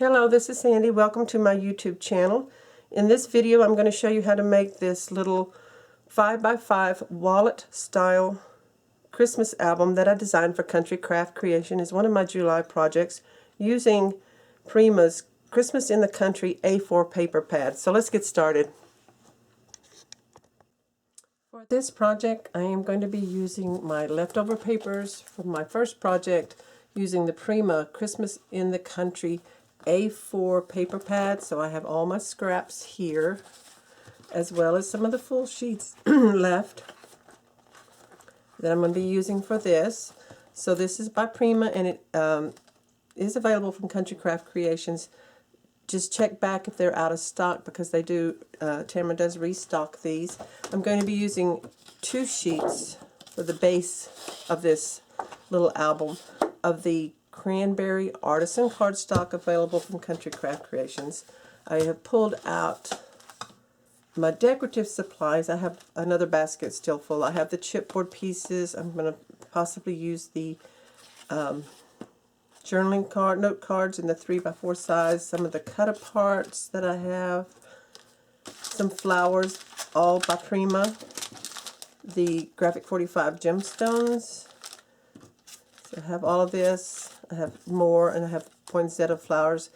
Hello, this is Sandy. Welcome to my YouTube channel. In this video I'm going to show you how to make this little 5x5 wallet style Christmas album that I designed for Country Craft Creation. It's one of my July projects using Prima's Christmas in the Country A4 paper pad. So let's get started. For this project I am going to be using my leftover papers from my first project using the Prima Christmas in the Country A4 paper pad. So I have all my scraps here, as well as some of the full sheets left that I'm going to be using for this. So this is by Prima, and it is available from Country Craft Creations. Just check back if they're out of stock, because they do, Tamara does restock these. I'm going to be using 2 sheets for the base of this little album of the Cranberry Artisan cardstock available from Country Craft Creations. I have pulled out my decorative supplies. I have another basket still full. I have the chipboard pieces. I'm going to possibly use the journaling card, note cards in the 3x4 size, some of the cut-aparts that I have, some flowers, all by Prima, the Graphic 45 gemstones. So I have all of this. I have more, and I have poinsettia flowers,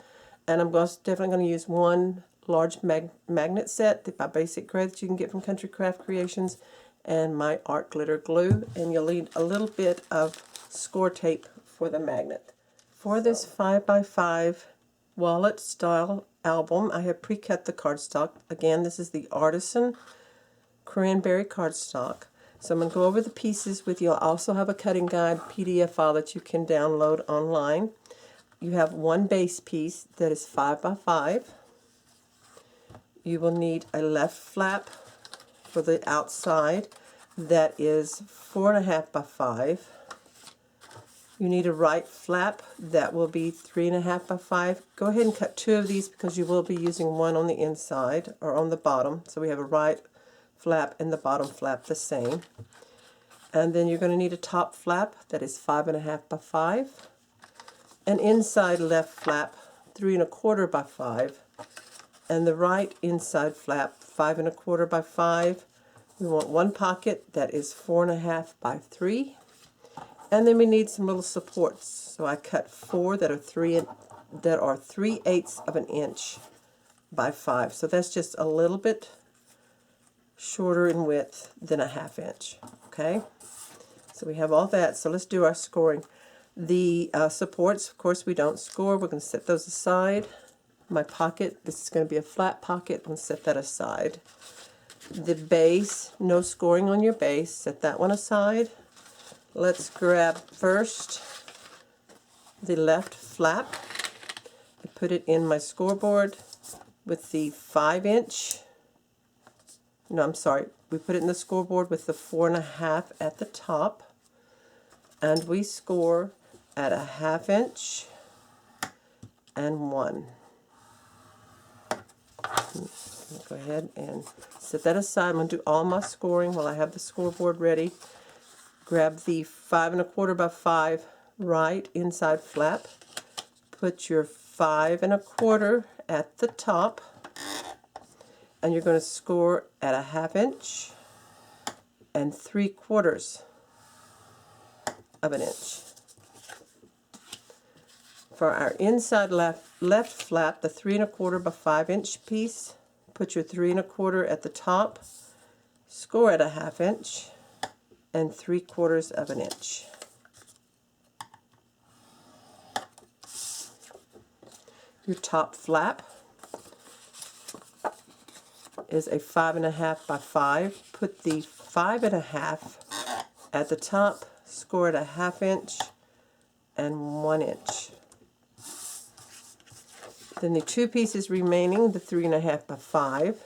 and I'm definitely going to use one large magnet set by Basic Gray that you can get from Country Craft Creations, and my art glitter glue, and you'll need a little bit of score tape for the magnet. For this 5x5 wallet style album, I have pre-cut the cardstock. Again, this is the Artisan Cranberry cardstock. So I'm going to go over the pieces with you. I also have a cutting guide PDF file that you can download online. You have one base piece that is 5x5. You will need a left flap for the outside that is 4.5x5. You need a right flap that will be 3.5x5. Go ahead and cut 2 of these because you will be using one on the inside or on the bottom. So we have a right flap and the bottom flap the same. And then you're going to need a top flap that is 5.5x5. An inside left flap 3.25x5. And the right inside flap 5.25x5. We want one pocket that is 4.5x3. And then we need some little supports. So I cut 4 that are 3/8 of an inch by 5. So that's just a little bit shorter in width than a 1/2 inch. Okay, so we have all that. So let's do our scoring. The supports, of course, we don't score. We're going to set those aside. My pocket, this is going to be a flat pocket. I'm going to set that aside. The base, no scoring on your base. Set that one aside. Let's grab first the left flap and put it in my scoreboard with the 5-inch. No, I'm sorry. We put it in the scoreboard with the 4.5 at the top, and we score at a 1/2 inch and 1. Go ahead and set that aside. I'm going to do all my scoring while I have the scoreboard ready. Grab the 5.25x5 right inside flap. Put your 5.25 at the top, and you're going to score at a 1/2 inch and 3/4 of an inch. For our inside left flap, the 3.25x5 inch piece, put your 3.25 at the top, score at a 1/2 inch and 3/4 of an inch. Your top flap is a 5.5x5. Put the 5.5 at the top, score at a 1/2 inch and 1 inch. Then the 2 pieces remaining, the 3.5x5,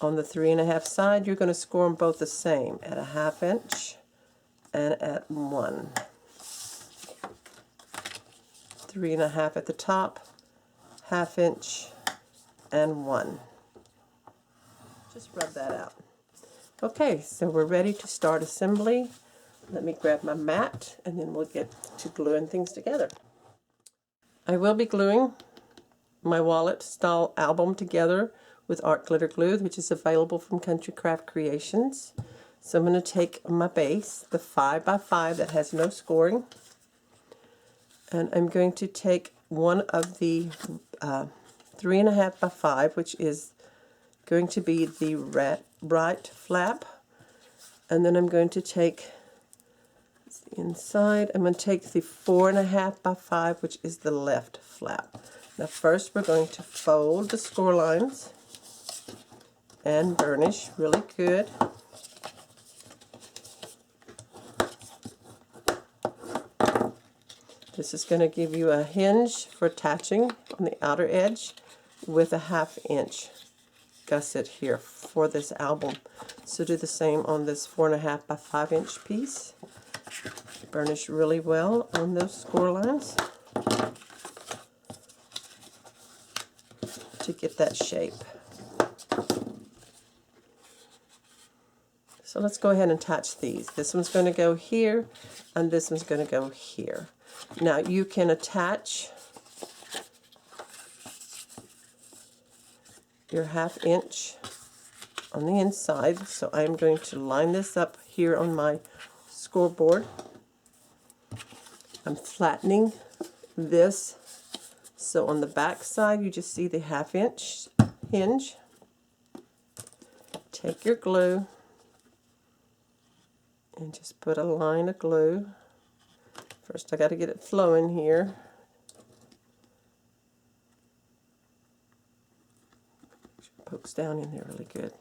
on the 3.5 side, you're going to score them both the same, at a 1/2 inch and at 1. 3.5 at the top, 1/2 inch and 1. Just rub that out. Okay, so we're ready to start assembly. Let me grab my mat, and then we'll get to gluing things together. I will be gluing my wallet style album together with art glitter glue, which is available from Country Craft Creations. So I'm going to take my base, the 5x5 that has no scoring, and I'm going to take one of the 3.5x5, which is going to be the right flap, and then I'm going to take the inside. I'm going to take the 4.5x5, which is the left flap. Now first we're going to fold the score lines and burnish really good. This is going to give you a hinge for attaching on the outer edge with a 1/2 inch gusset here for this album. So do the same on this 4.5x5 inch piece. Burnish really well on those score lines to get that shape. So let's go ahead and attach these. This one's going to go here, and this one's going to go here. Now you can attach your 1/2 inch on the inside. So I'm going to line this up here on my scoreboard. I'm flattening this, so on the back side you just see the 1/2 inch hinge. Take your glue and just put a line of glue. First I got to get it flowing here. Pokes down in there really good.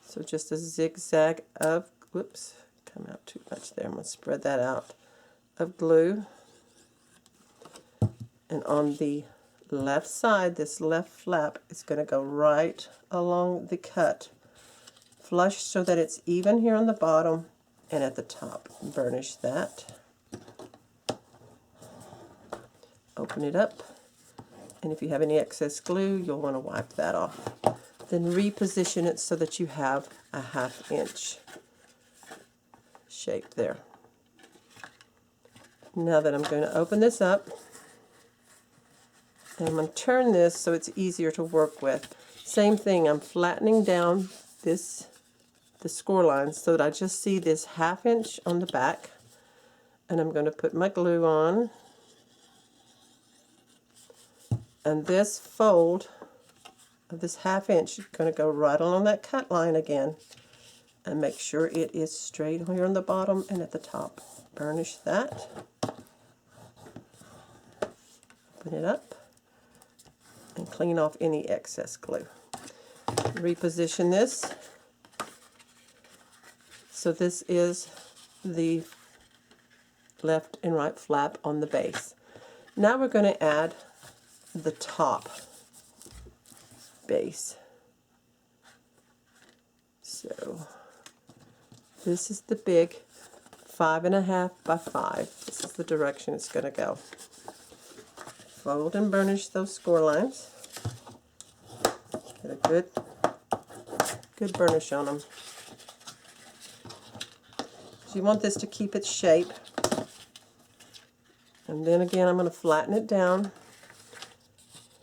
So just a zigzag of, whoops, come out too much there. I'm going to spread that out, of glue. And on the left side, this left flap is going to go right along the cut, flush so that it's even here on the bottom and at the top. Burnish that. Open it up, and if you have any excess glue, you'll want to wipe that off. Then reposition it so that you have a 1/2 inch shape there. Now that I'm going to open this up, and I'm going to turn this so it's easier to work with. Same thing, I'm flattening down the score lines so that I just see this 1/2 inch on the back, and I'm going to put my glue on, and this fold of this 1/2 inch is going to go right along that cut line again, and make sure it is straight here on the bottom and at the top. Burnish that. Open it up and clean off any excess glue. Reposition this. So this is the left and right flap on the base. Now we're going to add the top base. So this is the big 5.5x5. This is the direction it's going to go. Fold and burnish those score lines. Get a good burnish on them. So you want this to keep its shape. And then again, I'm going to flatten it down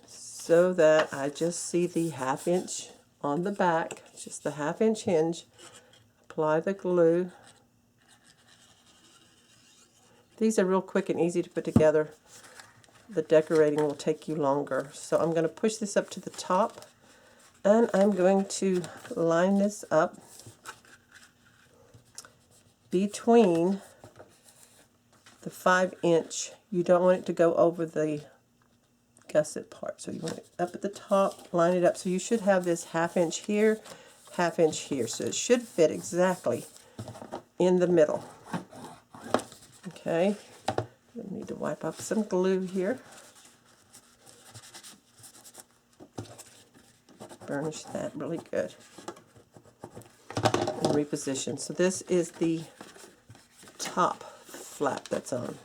so that I just see the 1/2 inch on the back, just the 1/2 inch hinge. Apply the glue. These are real quick and easy to put together. The decorating will take you longer. So I'm going to push this up to the top, and I'm going to line this up between the 5 inch. You don't want it to go over the gusset part. So you want it up at the top, line it up. So you should have this 1/2 inch here, 1/2 inch here. So it should fit exactly in the middle. Okay. I need to wipe up some glue here. Burnish that really good. And reposition. So this is the top flap that's on.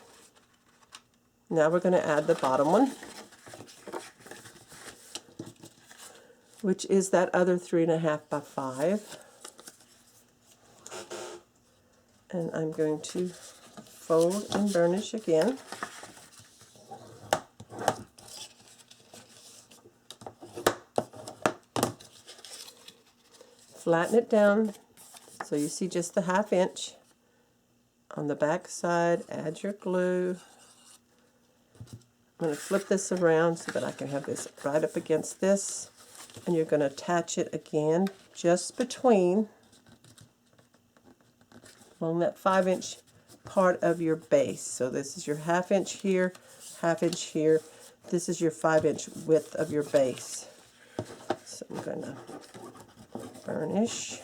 Now we're going to add the bottom one, which is that other 3.5x5. And I'm going to fold and burnish again. flatten it down so you see just the 1/2 inch. On the back side, add your glue. I'm going to flip this around so that I can have this right up against this. And you're going to attach it again just between, along that 5 inch part of your base. So this is your 1/2 inch here, 1/2 inch here. This is your 5 inch width of your base. So I'm going to burnish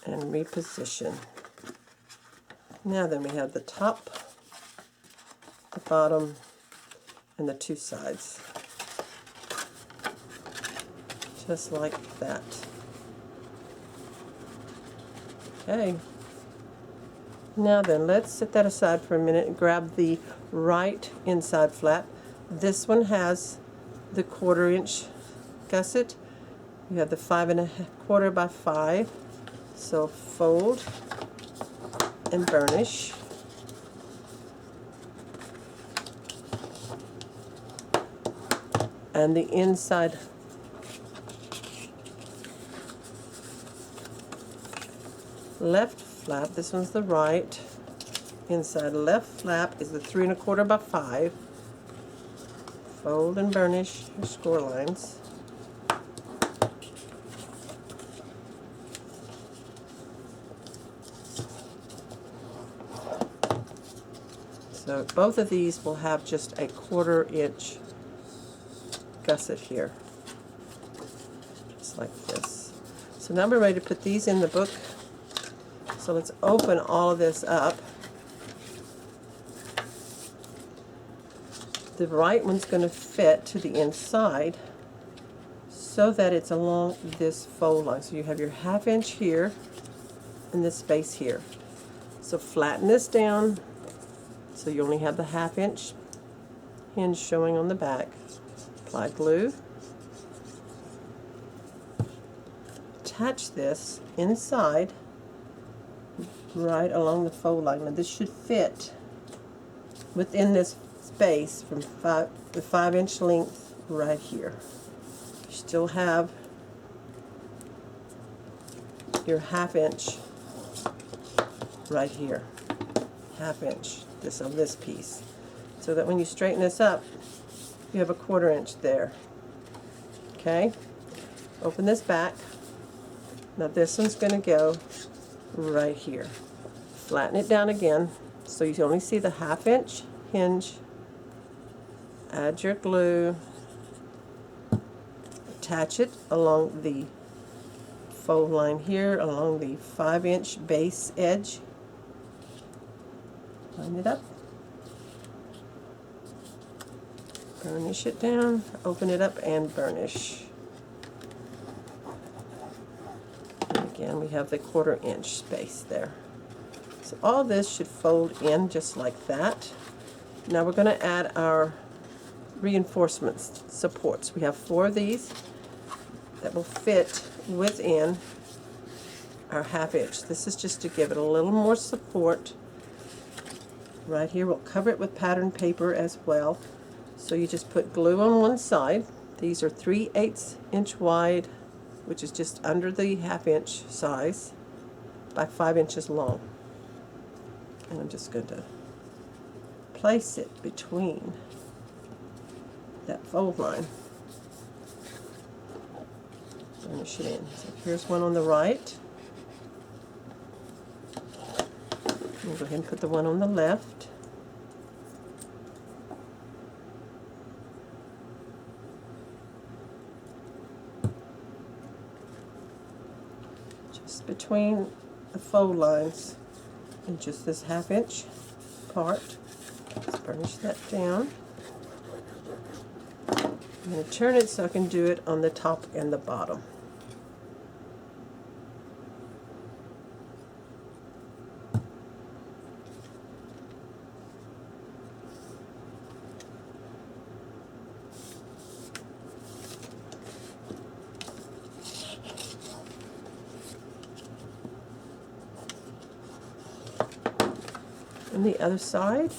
and reposition. Now then we have the top, the bottom, and the 2 sides. Just like that. Okay. Now then, let's set that aside for a minute and grab the right inside flap. This one has the 1/4 inch gusset. You have the 5 1/4 by 5. So fold and burnish. And the inside left flap, this one's the right, inside left flap is the 3 1/4 by 5. Fold and burnish your score lines. So both of these will have just a 1/4 inch gusset here, just like this. So now we're ready to put these in the book. So let's open all of this up. The right one's going to fit to the inside so that it's along this fold line. So you have your 1/2 inch here and this space here. So flatten this down so you only have the 1/2 inch hinge showing on the back. Apply glue. Attach this inside right along the fold line. Now this should fit within this space from the 5 inch length right here. You still have your 1/2 inch right here. 1/2 inch this on this piece. So that when you straighten this up, you have a 1/4 inch there. Okay? Open this back. Now this one's going to go right here. Flatten it down again so you only see the 1/2 inch hinge. Add your glue. Attach it along the fold line here, along the 5 inch base edge. Line it up. Burnish it down. Open it up and burnish. Again, we have the 1/4 inch space there. So all this should fold in just like that. Now we're going to add our reinforcements, supports. We have 4 of these that will fit within our 1/2 inch. This is just to give it a little more support. Right here, we'll cover it with pattern paper as well. So you just put glue on one side. These are 3/8 inch wide, which is just under the 1/2 inch size, by 5 inches long. And I'm just going to place it between that fold line. Burnish it in. So here's one on the right. We'll go ahead and put the one on the left. Just between the fold lines and just this 1/2 inch part. Let's burnish that down. I'm going to turn it so I can do it on the top and the bottom. And the other side.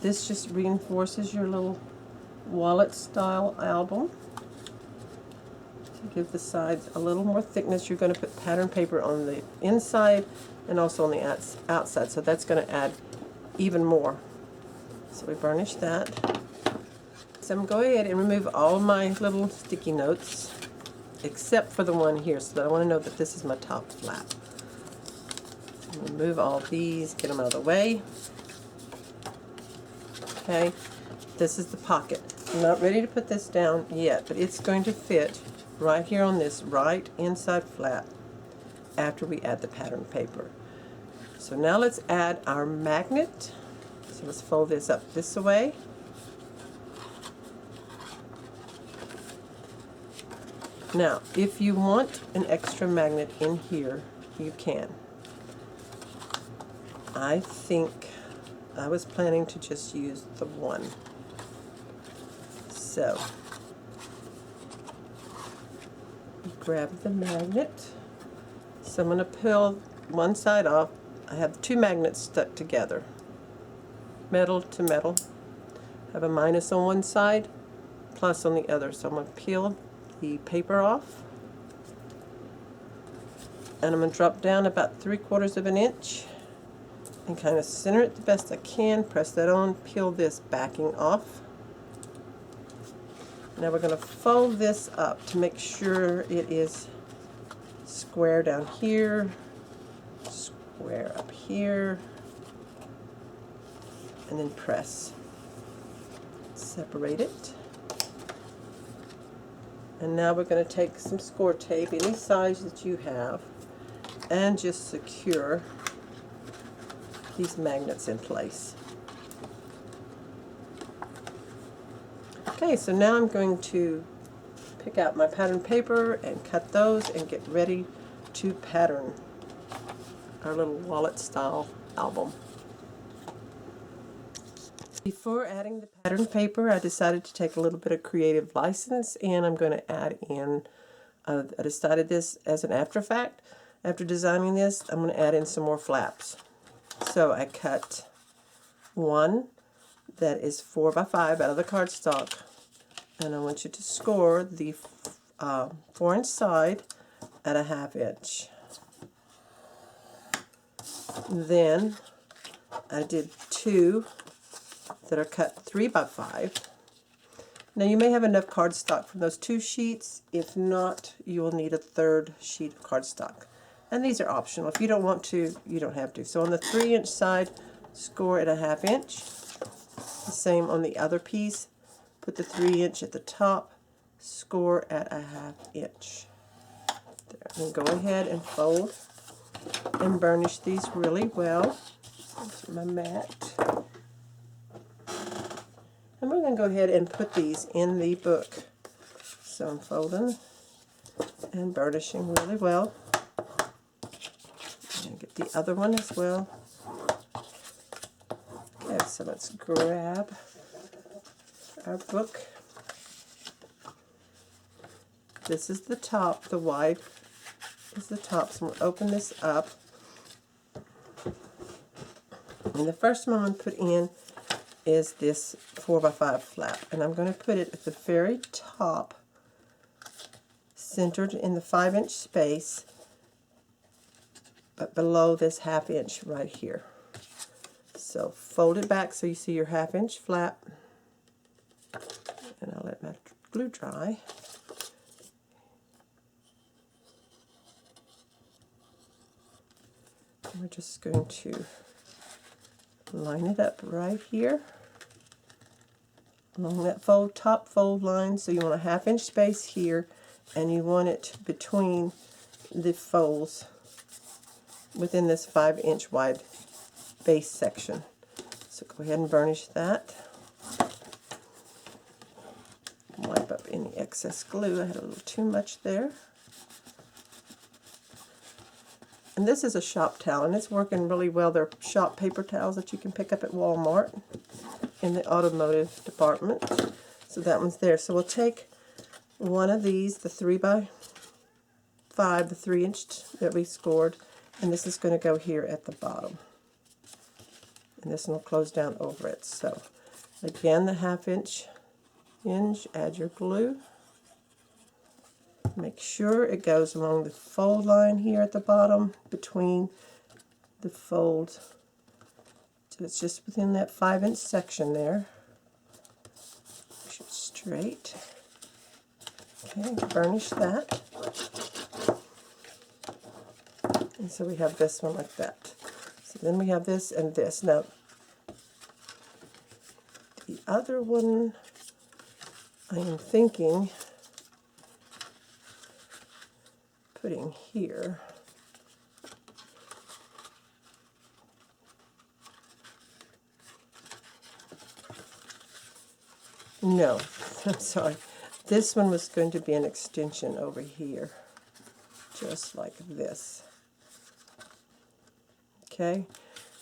This just reinforces your little wallet style album. To give the sides a little more thickness, you're going to put pattern paper on the inside and also on the outside, so that's going to add even more. So we burnish that. So I'm going to go ahead and remove all my little sticky notes, except for the one here, so that I want to know that this is my top flap. So remove all these, get them out of the way. Okay, this is the pocket. I'm not ready to put this down yet, but it's going to fit right here on this right inside flap after we add the pattern paper. So now let's add our magnet. So let's fold this up this way. Now, if you want an extra magnet in here, you can. I think I was planning to just use the one. So, grab the magnet. So I'm going to peel one side off. I have two magnets stuck together. Metal to metal. I have a minus on one side, plus on the other. So I'm going to peel the paper off. And I'm going to drop down about 3/4 of an inch and kind of center it the best I can. Press that on, peel this backing off. Now we're going to fold this up to make sure it is square down here, square up here, and then press. Separate it. And now we're going to take some score tape, any size that you have, and just secure these magnets in place. Okay, so now I'm going to pick out my pattern paper and cut those and get ready to pattern our little wallet style album. Before adding the pattern paper, I decided to take a little bit of creative license, and I'm going to add in, I decided this as an after fact. After designing this, I'm going to add in some more flaps. So I cut one that is 4x5 out of the cardstock, and I want you to score the 4-inch side at a 1/2 inch. Then I did two that are cut 3x5. Now you may have enough cardstock from those two sheets. If not, you will need a third sheet of cardstock. And these are optional. If you don't want to, you don't have to. So on the 3-inch side, score at a 1/2 inch. The same on the other piece. Put the 3-inch at the top, score at a 1/2 inch. There. And go ahead and fold and burnish these really well. Here's my mat. And we're going to go ahead and put these in the book. So I'm folding and burnishing really well. And get the other one as well. Okay, so let's grab our book. This is the top, the wide is the top, so we'll open this up. And the first one I'm going to put in is this 4x5 flap, and I'm going to put it at the very top, centered in the 5-inch space, but below this 1/2 inch right here. So fold it back so you see your 1/2 inch flap, and I'll let my glue dry. And we're just going to line it up right here along that top fold line. So you want a 1/2 inch space here, and you want it between the folds within this 5-inch wide base section. So go ahead and burnish that. Wipe up any excess glue. I had a little too much there. And this is a shop towel, and it's working really well. They're shop paper towels that you can pick up at Walmart in the automotive department. So that one's there. So we'll take one of these, the 3x5, the 3-inch that we scored, and this is going to go here at the bottom. and this one will close down over it. So again, the 1/2 inch hinge, add your glue. Make sure it goes along the fold line here at the bottom between the folds. So it's just within that 5-inch section there. Push it straight. Okay, burnish that. And so we have this one like that. So then we have this and this. Now, the other one I am thinking putting here. No, I'm sorry. This one was going to be an extension over here, just like this. Okay,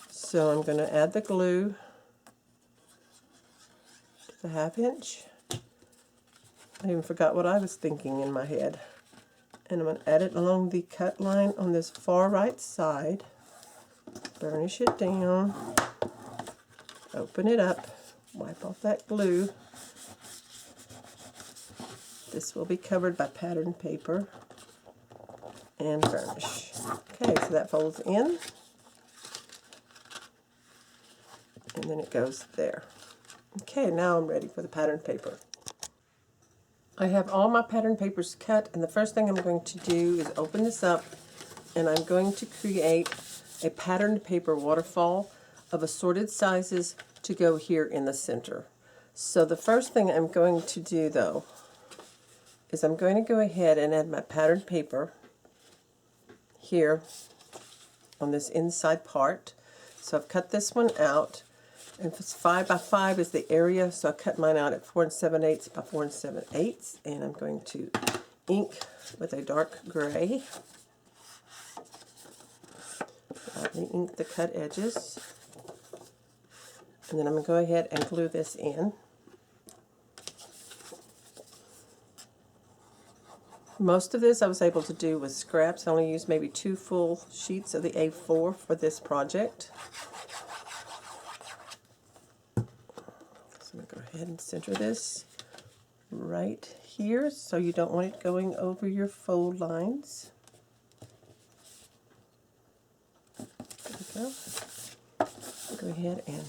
so I'm going to add the glue to the 1/2 inch. I even forgot what I was thinking in my head. And I'm going to add it along the cut line on this far right side. Burnish it down. Open it up. Wipe off that glue. This will be covered by pattern paper and burnish. Okay, so that folds in. And then it goes there. Okay, now I'm ready for the pattern paper. I have all my pattern papers cut, and the first thing I'm going to do is open this up, and I'm going to create a patterned paper waterfall of assorted sizes to go here in the center. So the first thing I'm going to do, though, is I'm going to go ahead and add my patterned paper here on this inside part. So I've cut this one out, and if it's 5 by 5 is the area, so I cut mine out at 4 7/8 by 4 7/8, and I'm going to ink with a dark gray. Lightly ink the cut edges, and then I'm going to go ahead and glue this in. Most of this I was able to do with scraps. I only used maybe 2 full sheets of the A4 for this project. So I'm going to go ahead and center this right here, so you don't want it going over your fold lines. There we go. Go ahead and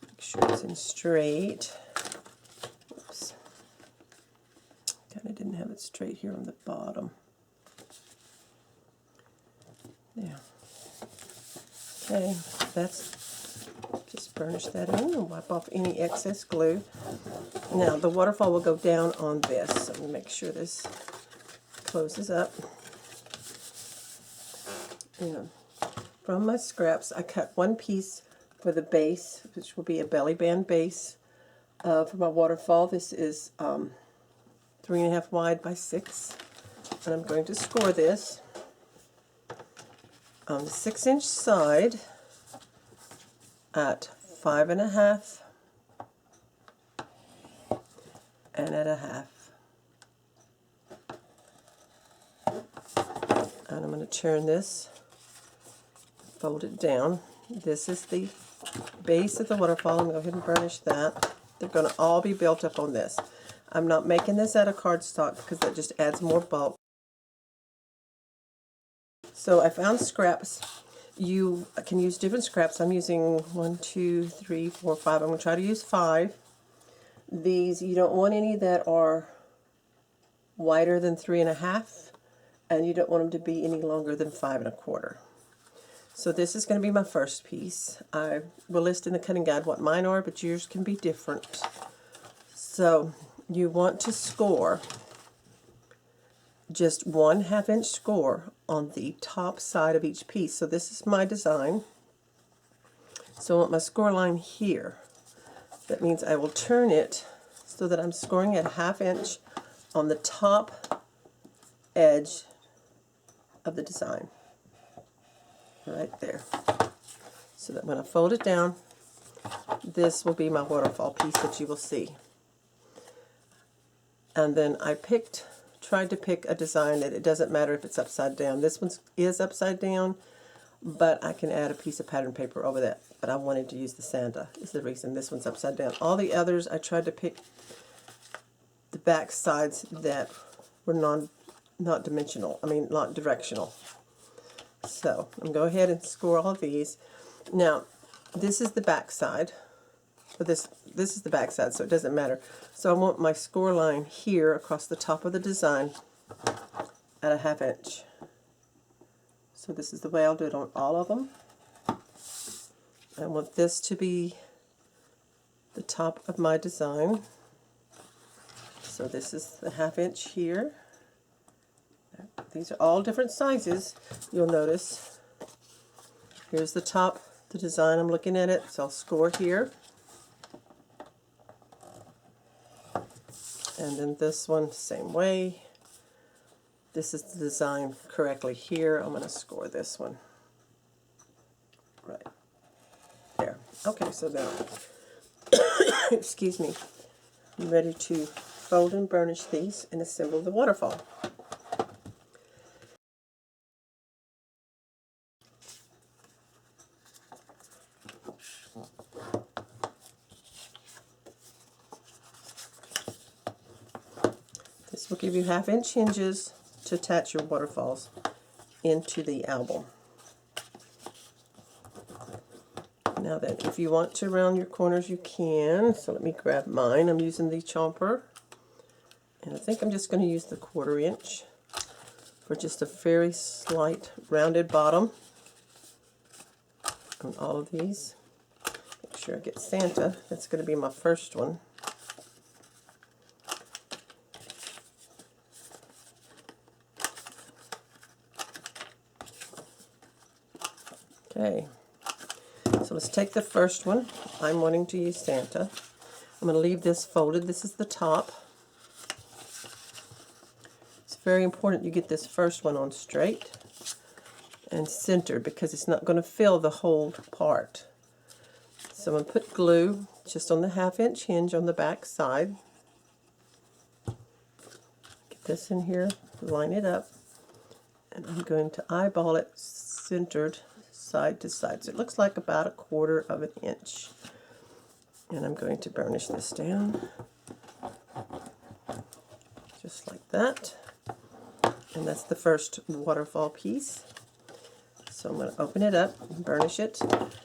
make sure it's in straight. Oops. Kind of didn't have it straight here on the bottom. There. Okay, that's, just burnish that in and wipe off any excess glue. Now the waterfall will go down on this, so I'm going to make sure this closes up. And from my scraps, I cut one piece for the base, which will be a belly band base for my waterfall. This is 3.5 wide by 6, and I'm going to score this on the 6-inch side at 5.5 and at 1/2. And I'm going to turn this, fold it down. This is the base of the waterfall. I'm going to go ahead and burnish that. They're going to all be built up on this. I'm not making this out of cardstock because that just adds more bulk. So I found scraps. You can use different scraps. I'm using 1, 2, 3, 4, 5. I'm going to try to use 5. These, you don't want any that are wider than 3.5, and you don't want them to be any longer than 5 1/4. So this is going to be my first piece. I will list in the cutting guide what mine are, but yours can be different. So you want to score just 1/2 inch score on the top side of each piece. So this is my design. So I want my score line here. That means I will turn it so that I'm scoring at 1/2 inch on the top edge of the design. Right there. So that when I fold it down, this will be my waterfall piece that you will see. And then I tried to pick a design that it doesn't matter if it's upside down. This one is upside down. but I can add a piece of pattern paper over that. But I wanted to use the Santa, is the reason this one's upside down. All the others, I tried to pick the back sides that were not dimensional, not directional. So I'm going to go ahead and score all of these. Now, this is the back side. But this is the back side, so it doesn't matter. So I want my score line here across the top of the design at a 1/2 inch. So this is the way I'll do it on all of them. I want this to be the top of my design. So this is the 1/2 inch here. These are all different sizes, you'll notice. Here's the top, the design, I'm looking at it, so I'll score here. And then this one, same way. This is the design correctly here. I'm going to score this one. Right there. Okay, so now, excuse me, I'm ready to fold and burnish these and assemble the waterfall. This will give you 1/2 inch hinges to attach your waterfalls into the album. Now then, if you want to round your corners, you can. So let me grab mine. I'm using the chomper. And I think I'm just going to use the 1/4 inch for just a very slight rounded bottom on all of these. Make sure I get Santa. That's going to be my first one. Okay, so let's take the first one. I'm wanting to use Santa. I'm going to leave this folded. This is the top. It's very important you get this first one on straight and centered because it's not going to fill the whole part. So I'm going to put glue just on the 1/2 inch hinge on the back side. Get this in here, line it up, and I'm going to eyeball it centered side to side. So it looks like about 1/4 inch. And I'm going to burnish this down. Just like that. And that's the first waterfall piece. So I'm going to open it up and burnish it.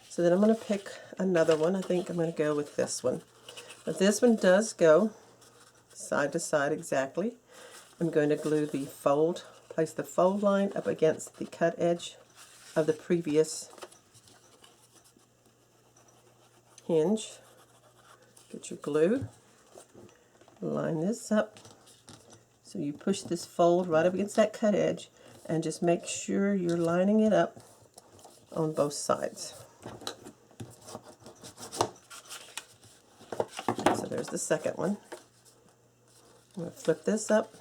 So then I'm going to pick another one. I think I'm going to go with this one. But this one does go side to side exactly. I'm going to glue the fold, place the fold line up against the cut edge of the previous hinge. Get your glue, line this up, so you push this fold right up against that cut edge and just make sure you're lining it up on both sides. So there's the second one. I'm going to flip this up,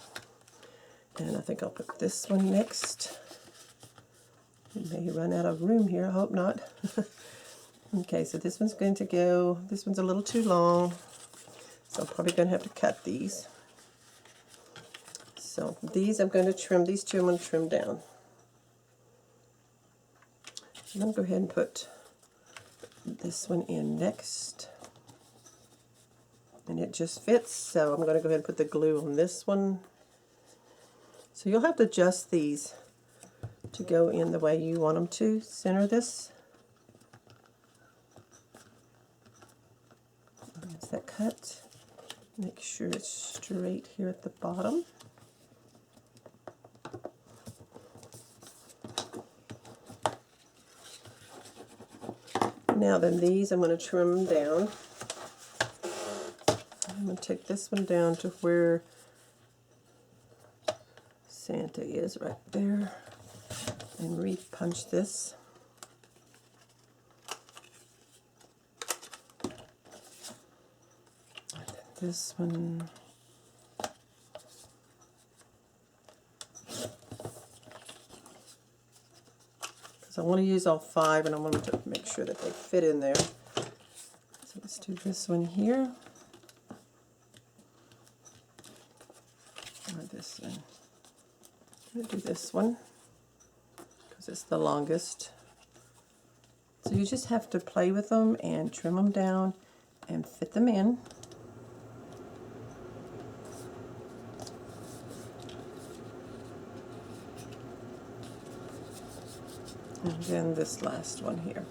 and I think I'll put this one next. May run out of room here, I hope not. Okay, so this one's going to go, this one's a little too long, so I'm probably going to have to cut these. So these I'm going to trim, these two I'm going to trim down. I'm going to go ahead and put this one in next. And it just fits, so I'm going to go ahead and put the glue on this one. So you'll have to adjust these to go in the way you want them to. Center this. That's that cut. Make sure it's straight here at the bottom. Now then, these I'm going to trim them down. I'm going to take this one down to where Santa is, right there, and re-punch this. This one, because I want to use all 5 and I want to make sure that they fit in there. So let's do this one here. Or this one. I'm going to do this one because it's the longest. So you just have to play with them and trim them down and fit them in. And then this last one here.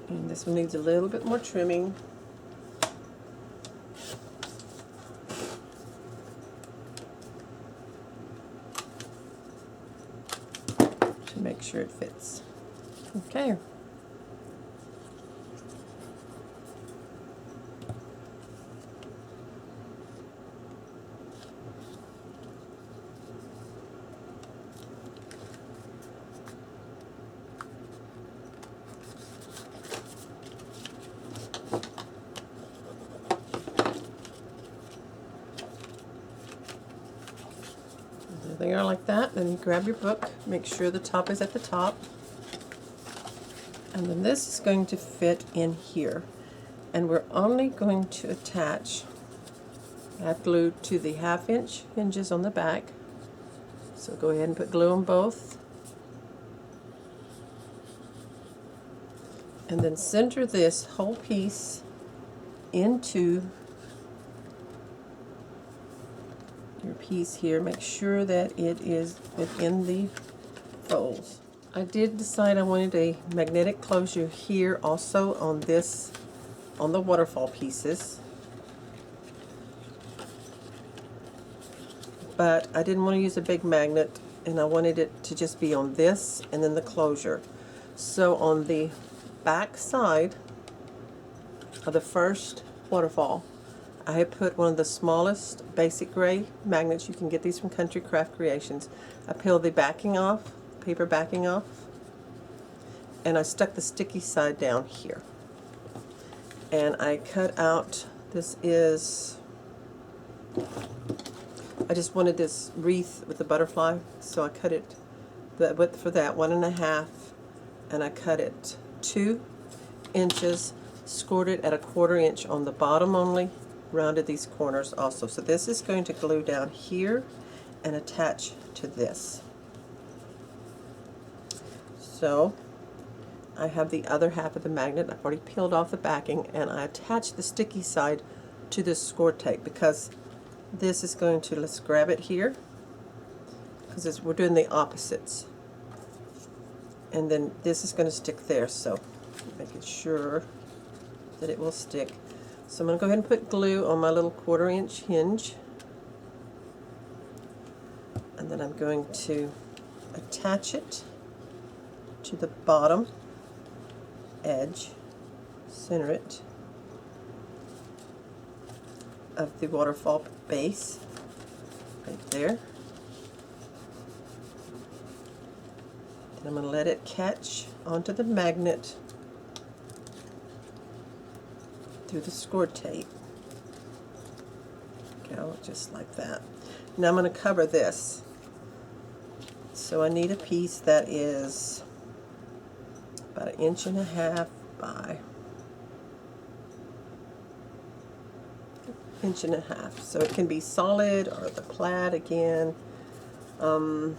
And this one needs a little bit more trimming. To make sure it fits. Okay. There they are like that. Then you grab your book, make sure the top is at the top. And then this is going to fit in here. And we're only going to attach that glue to the 1/2 inch hinges on the back. So go ahead and put glue on both. And then center this whole piece into your piece here. Make sure that it is within the folds. I did decide I wanted a magnetic closure here also on this, on the waterfall pieces. But I didn't want to use a big magnet, and I wanted it to just be on this and then the closure. So on the back side of the first waterfall, I have put one of the smallest basic gray magnets. You can get these from Country Craft Creations. I peeled the backing off, paper backing off, and I stuck the sticky side down here. And I cut out, this is, I just wanted this wreath with the butterfly, so I cut it, the width for that, 1.5, and I cut it 2 inches, scored it at 1/4 inch on the bottom only, rounded these corners also. So this is going to glue down here and attach to this. So I have the other half of the magnet. I've already peeled off the backing, and I attached the sticky side to this score tape because this is going to, let's grab it here, because we're doing the opposites. And then this is going to stick there, so making sure that it will stick. So I'm going to go ahead and put glue on my little 1/4 inch hinge. And then I'm going to attach it to the bottom edge, center it, of the waterfall base, right there. Then I'm going to let it catch onto the magnet through the score tape. Go just like that. Now I'm going to cover this. So I need a piece that is about 1.5 inches by 1.5 inches. So it can be solid or the plaid again, or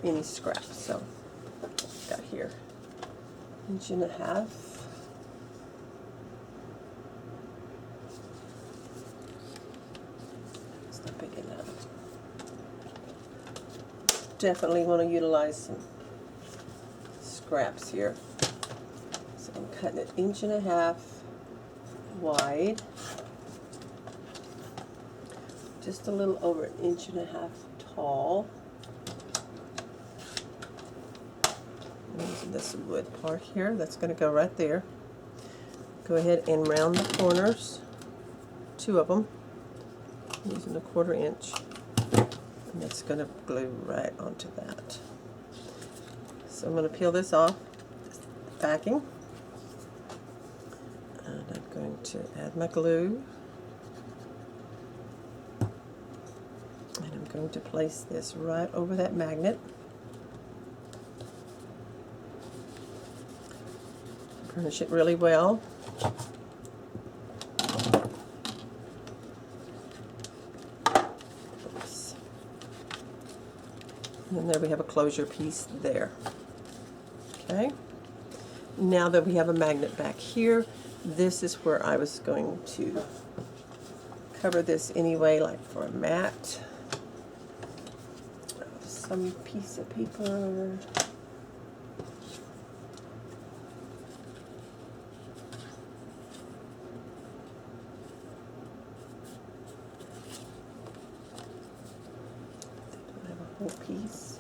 any scrap. So got here 1.5 inches. It's not big enough. Definitely want to utilize some scraps here. So I'm cutting it 1.5 inches wide, just a little over 1.5 inches tall. I'm using this wood part here, that's going to go right there. Go ahead and round the corners, 2 of them, using 1/4 inch, and that's going to glue right onto that. So I'm going to peel this off, this backing, and I'm going to add my glue, and I'm going to place this right over that magnet. Burnish it really well. Oops. And then there we have a closure piece there. Okay. Okay. Now that we have a magnet back here, this is where I was going to cover this anyway, like for a mat. Some piece of paper. I have a whole piece.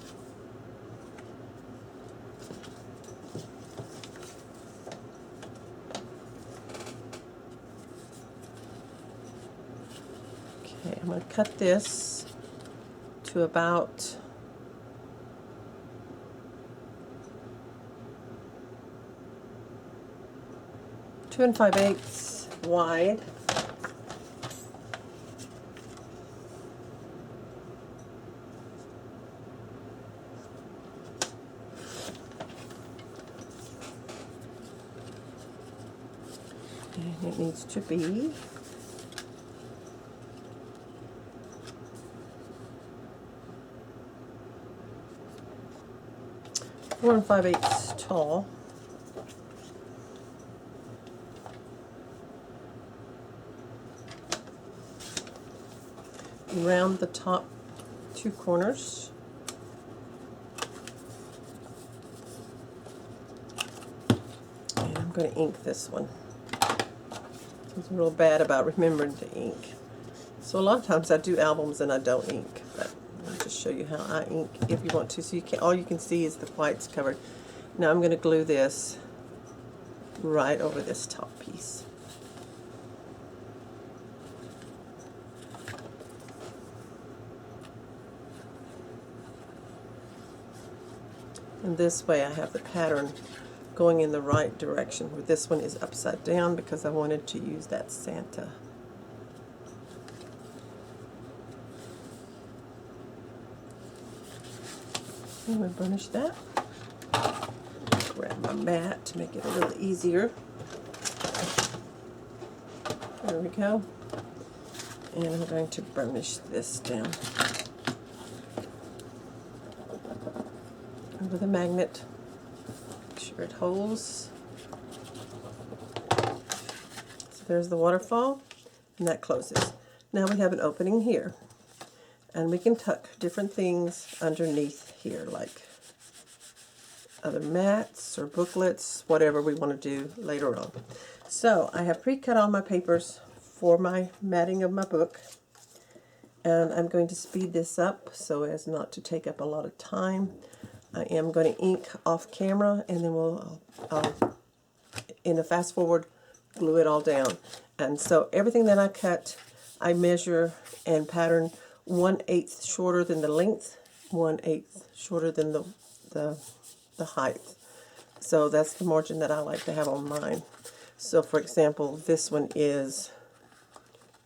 Okay, I'm going to cut this to about 2 5/8 wide. And it needs to be 4 5/8 tall. Round the top 2 corners. And I'm going to ink this one. I'm real bad about remembering to ink. So a lot of times I do albums and I don't ink, but I'll just show you how I ink if you want to. So you can, all you can see is the whites covered. Now I'm going to glue this right over this top piece. And this way I have the pattern going in the right direction, where this one is upside down because I wanted to use that Santa. I'm going to burnish that. Grab my mat to make it a little easier. There we go. And I'm going to burnish this down over the magnet. Make sure it holds. So there's the waterfall, and that closes. Now we have an opening here, and we can tuck different things underneath here, like other mats or booklets, whatever we want to do later on. So I have pre-cut all my papers for my matting of my book, and I'm going to speed this up so as not to take up a lot of time. I am going to ink off camera, and then we'll, in a fast forward, glue it all down. And so everything that I cut, I measure and pattern 1/8 shorter than the length, 1/8 shorter than the height. So that's the margin that I like to have on mine. So for example, this one is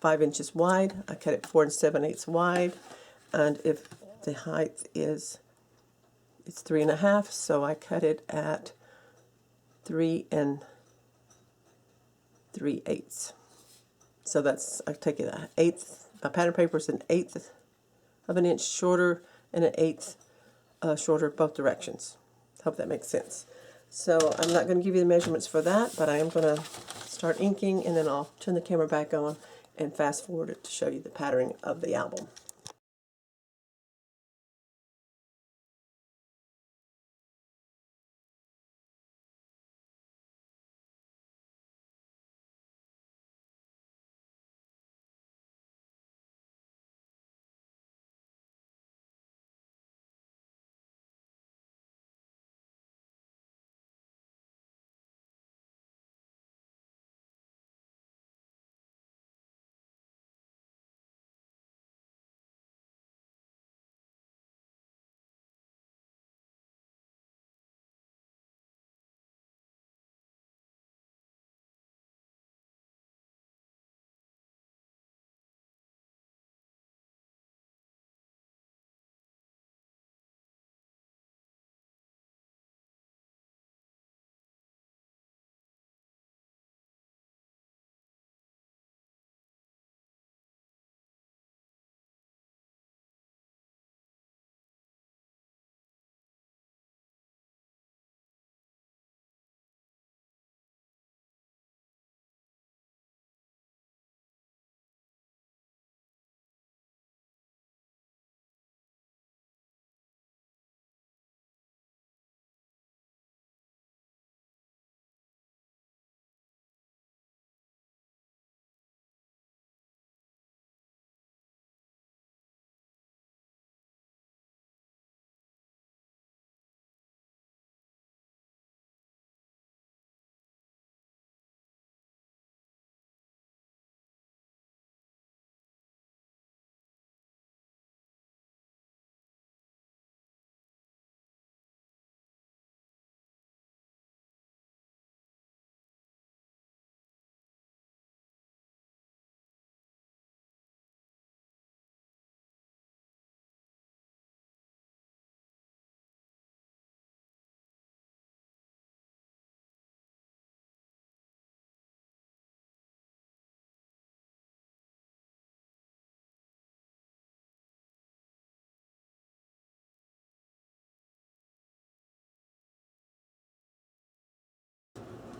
5 inches wide. I cut it 4 7/8 wide, and if the height is, it's 3 1/2, so I cut it at 3 3/8. So that's, I take it an eighth. My pattern paper is an 1/8 of an inch shorter and an 1/8 shorter both directions. Hope that makes sense. So I'm not going to give you the measurements for that, but I am going to start inking, and then I'll turn the camera back on and fast forward it to show you the patterning of the album.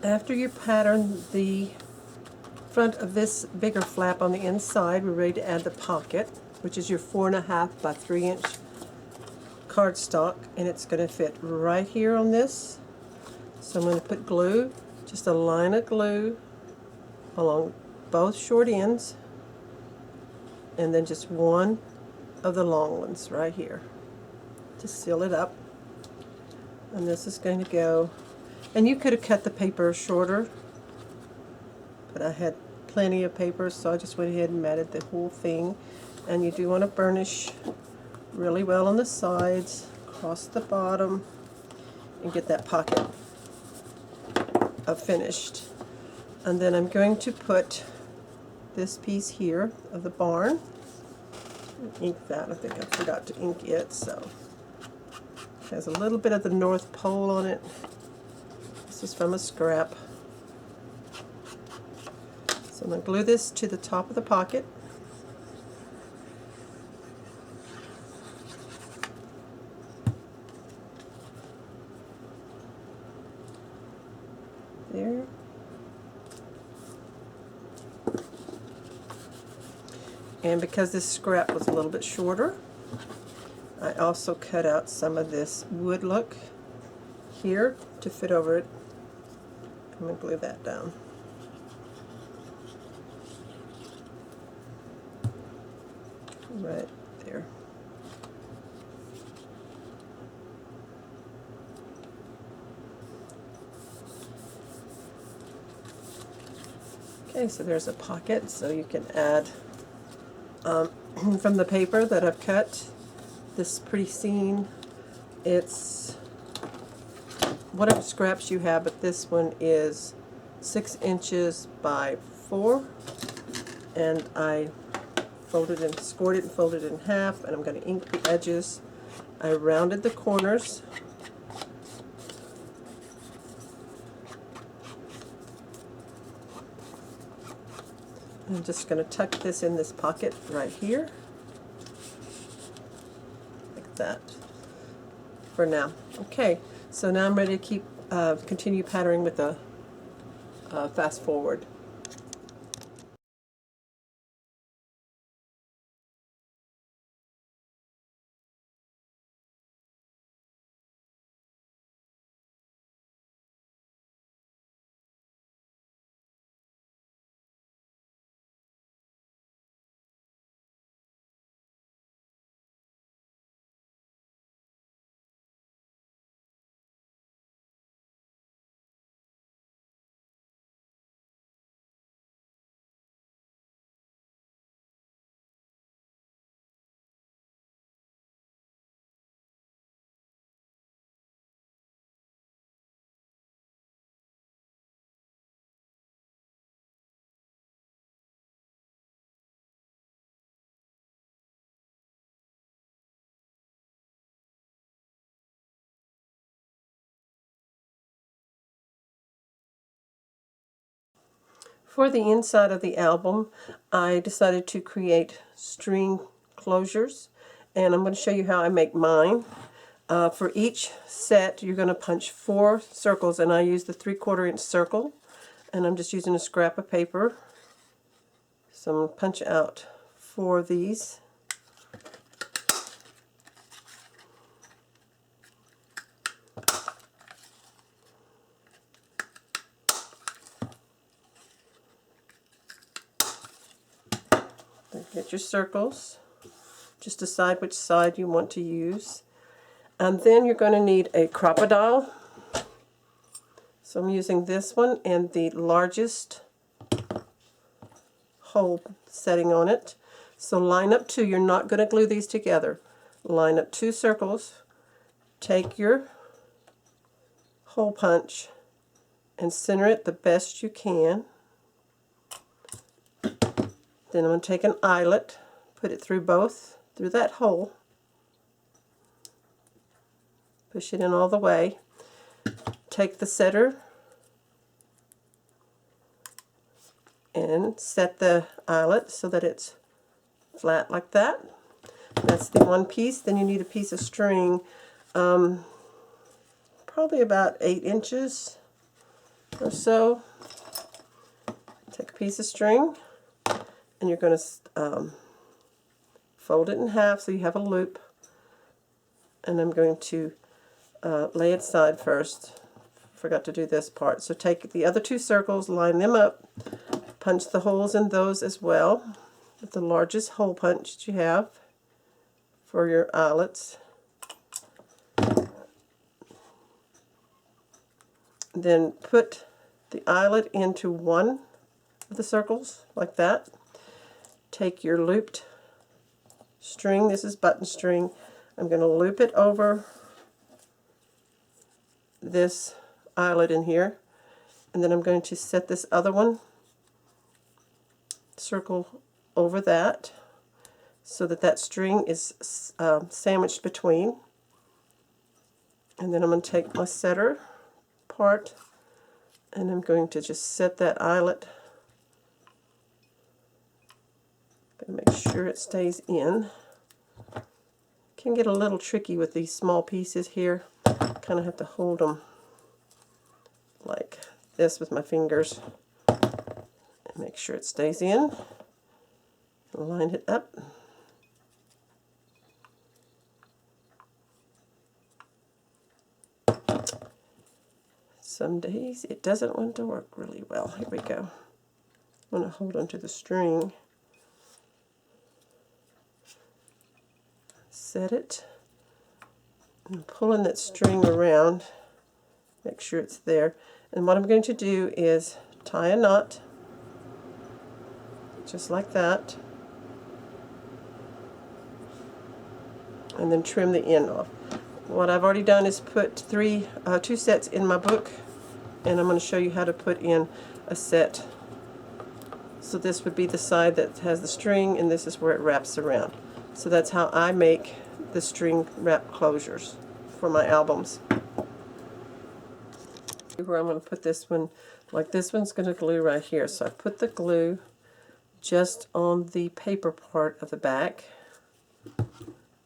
After you pattern the front of this bigger flap on the inside, we're ready to add the pocket, which is your 4.5 by 3 inch cardstock, and it's going to fit right here on this. So I'm going to put glue, just a line of glue along both short ends, and then just one of the long ones right here to seal it up. And this is going to go, and you could have cut the paper shorter, but I had plenty of paper, so I just went ahead and matted the whole thing. And you do want to burnish really well on the sides, across the bottom, and get that pocket finished. And then I'm going to put this piece here of the barn. Ink that. I think I forgot to ink it, so it has a little bit of the North Pole on it. This is from a scrap. So I'm going to glue this to the top of the pocket. There. And because this scrap was a little bit shorter, I also cut out some of this wood look here to fit over it. I'm going to glue that down. Right there. Okay, so there's a pocket, so you can add from the paper that I've cut this pretty scene. It's whatever scraps you have, but this one is 6 inches by 4, and I folded and scored it and folded it in half, and I'm going to ink the edges. I rounded the corners. I'm just going to tuck this in this pocket right here, like that, for now. Okay, so now I'm ready to continue patterning with the fast forward. For the inside of the album, I decided to create string closures, and I'm going to show you how I make mine. For each set, you're going to punch 4 circles, and I use the 3/4 inch circle, and I'm just using a scrap of paper. So I'm going to punch out 4 of these. Get your circles. Just decide which side you want to use. And then you're going to need a crocodile. So I'm using this one and the largest hole setting on it. So line up 2. You're not going to glue these together. Line up 2 circles. Take your hole punch and center it the best you can. Then I'm going to take an eyelet, put it through that hole, push it in all the way, take the setter and set the eyelet so that it's flat like that. That's the one piece. Then you need a piece of string, probably about 8 inches, or so. Take a piece of string, and you're going to fold it in half so you have a loop. And I'm going to lay it aside first. Forgot to do this part. So take the other 2 circles, line them up, punch the holes in those as well with the largest hole punch that you have for your eyelets. Then put the eyelet into one of the circles like that. Take your looped string, this is button string, I'm going to loop it over this eyelet in here, and then I'm going to set this other one, circle over that, so that that string is sandwiched between. And then I'm going to take my setter part, and I'm going to just set that eyelet. I'm going to make sure it stays in. Can get a little tricky with these small pieces here. Kind of have to hold them like this with my fingers and make sure it stays in. Line it up. Some days it doesn't want to work really well. Here we go. I'm going to hold onto the string. Set it. I'm pulling that string around. Make sure it's there. And what I'm going to do is tie a knot, just like that, and then trim the end off. What I've already done is put 2 sets in my book, and I'm going to show you how to put in a set. So this would be the side that has the string, and this is where it wraps around. So that's how I make the string wrap closures for my albums. Where I'm going to put this one, like this one's going to glue right here. So I put the glue just on the paper part of the back.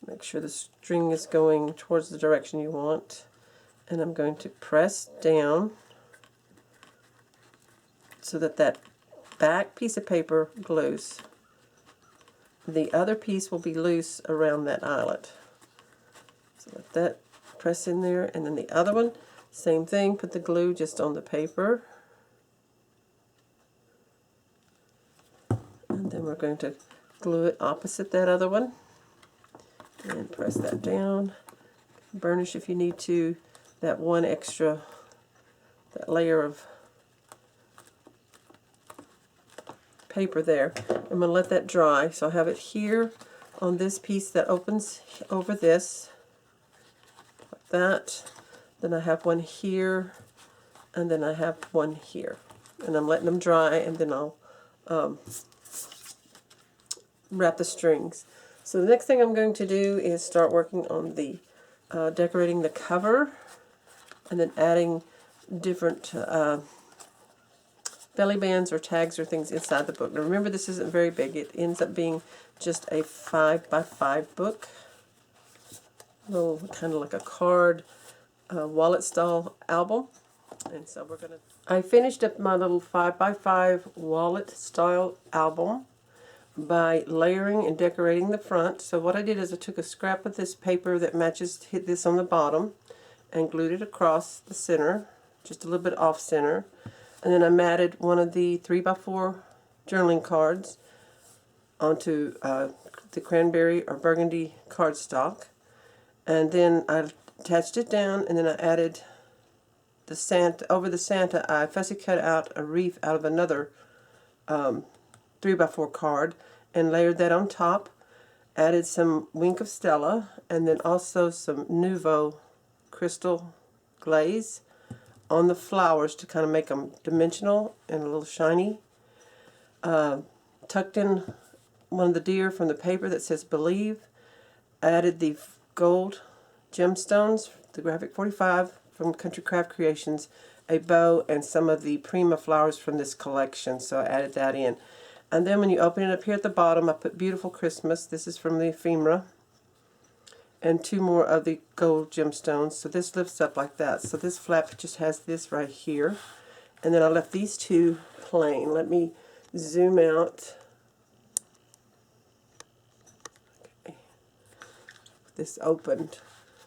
Make sure the string is going towards the direction you want. And I'm going to press down so that that back piece of paper glues. The other piece will be loose around that eyelet. So let that press in there, and then the other one, same thing, put the glue just on the paper. And then we're going to glue it opposite that other one. And press that down. Burnish if you need to, that one extra, that layer of paper there. I'm going to let that dry. So I have it here on this piece that opens over this, like that. Then I have one here, and then I have one here. And I'm letting them dry, and then I'll wrap the strings. So the next thing I'm going to do is start working on the decorating the cover, and then adding different belly bands or tags or things inside the book. Now remember, this isn't very big. It ends up being just a 5x5 book. Little kind of like a card wallet style album. And so we're going to... I finished up my little 5x5 wallet style album by layering and decorating the front. So what I did is I took a scrap of this paper that matches, hit this on the bottom, and glued it across the center, just a little bit off center. And then I matted one of the 3x4 journaling cards onto the cranberry or burgundy cardstock. And then I attached it down, and then I added the Santa, over the Santa, I fussy cut out a wreath out of another 3x4 card and layered that on top. Added some Wink of Stella, and then also some Nouveau crystal glaze on the flowers to kind of make them dimensional and a little shiny. Tucked in one of the deer from the paper that says Believe. Added the gold gemstones, the Graphic 45 from Country Craft Creations, a bow, and some of the Prima flowers from this collection, so I added that in. And then when you open it up here at the bottom, I put Beautiful Christmas. This is from the ephemera. And 2 more of the gold gemstones. So this lifts up like that. So this flap just has this right here. And then I left these two plain. Let me zoom out. Okay. This opened.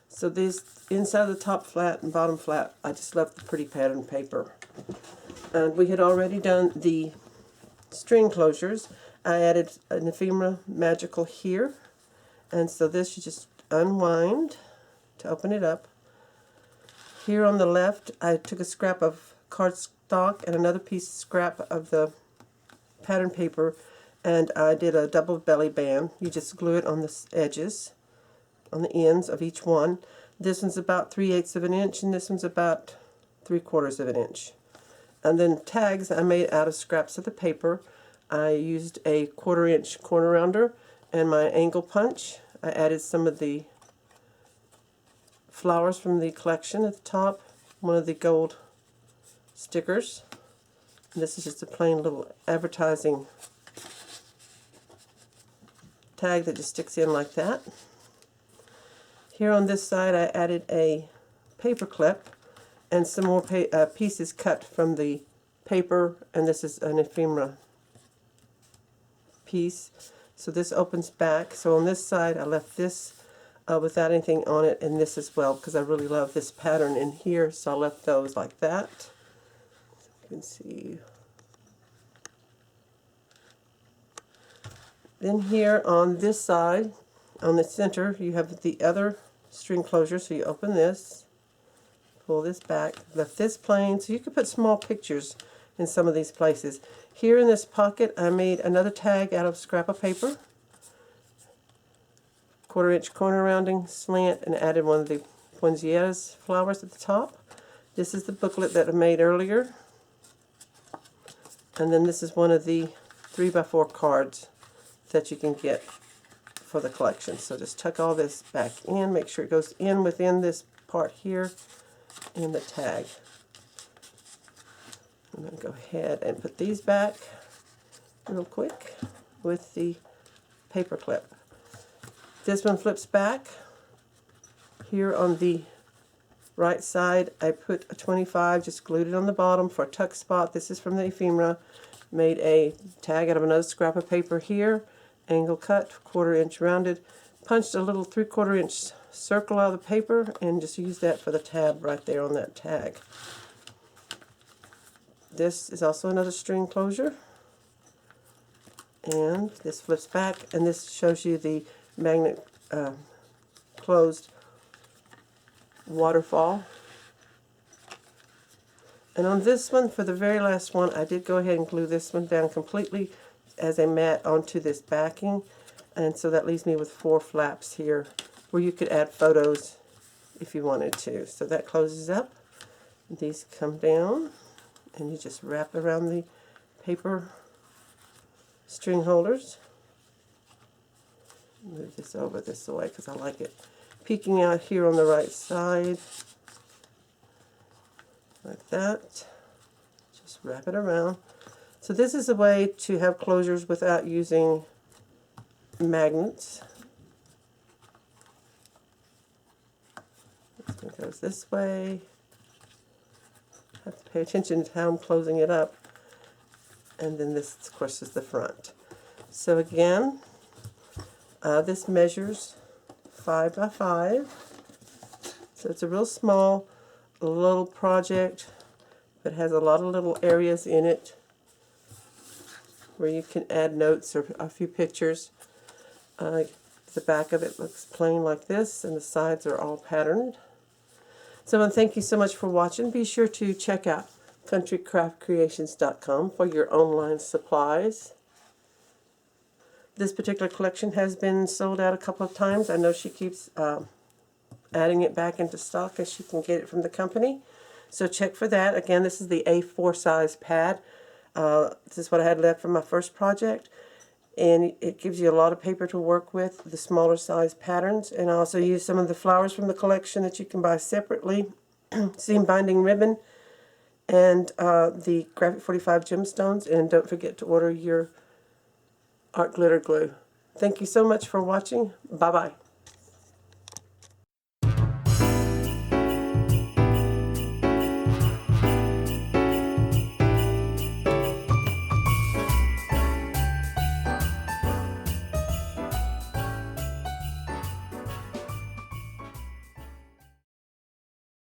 So these, inside the top flat and bottom flat, I just left the pretty pattern paper. And we had already done the string closures. I added an ephemera magical here. And so this you just unwind to open it up. Here on the left, I took a scrap of cardstock and another piece scrap of the pattern paper, and I did a double belly band. You just glue it on the edges, on the ends of each one. This one's about 3/8 of an inch, and this one's about 3/4 of an inch. And then tags I made out of scraps of the paper. I used a 1/4 inch corner rounder and my angle punch. I added some of the flowers from the collection at the top, one of the gold stickers. And this is just a plain little advertising tag that just sticks in like that. Here on this side I added a paper clip and some more pieces cut from the paper, and this is an ephemera piece. So this opens back. So on this side I left this without anything on it, and this as well, because I really love this pattern in here, so I left those like that. So you can see. Then here on this side, on the center, you have the other string closure, so you open this, pull this back, left this plain, so you could put small pictures in some of these places. Here in this pocket, I made another tag out of scrap of paper, 1/4 inch corner rounding slant, and added one of the poinsettias flowers at the top. This is the booklet that I made earlier, and then this is one of the 3x4 cards that you can get for the collection. So just tuck all this back in, make sure it goes in within this part here in the tag. I'm going to go ahead and put these back real quick with the paper clip. This one flips back. Here on the right side I put a 25, just glued it on the bottom for a tuck spot. This is from the ephemera. Made a tag out of another scrap of paper here, angle cut, 1/4 inch rounded, punched a little 3/4 inch circle out of the paper, and just used that for the tab right there on that tag. This is also another string closure, and this flips back, and this shows you the magnet closed waterfall. And on this one, for the very last one, I did go ahead and glue this one down completely as a mat onto this backing, and so that leaves me with 4 flaps here where you could add photos if you wanted to. So that closes up. These come down, and you just wrap around the paper string holders. Move this over this way because I like it peeking out here on the right side, like that. Just wrap it around. So this is a way to have closures without using magnets. This one goes this way. Have to pay attention to how I'm closing it up. And then this, of course, is the front. So again, this measures 5 by 5. So it's a real small little project, but has a lot of little areas in it where you can add notes or a few pictures. The back of it looks plain like this, and the sides are all patterned. So thank you so much for watching. Be sure to check out countrycraftcreations.com for your online supplies. This particular collection has been sold out a couple of times. I know she keeps adding it back into stock as she can get it from the company. So check for that. Again, this is the A4 size pad. This is what I had left from my first project. And it gives you a lot of paper to work with, the smaller size patterns. And I also use some of the flowers from the collection that you can buy separately. Seam binding ribbon and the Graphic 45 gemstones. And don't forget to order your art glitter glue. Thank you so much for watching. Bye-bye.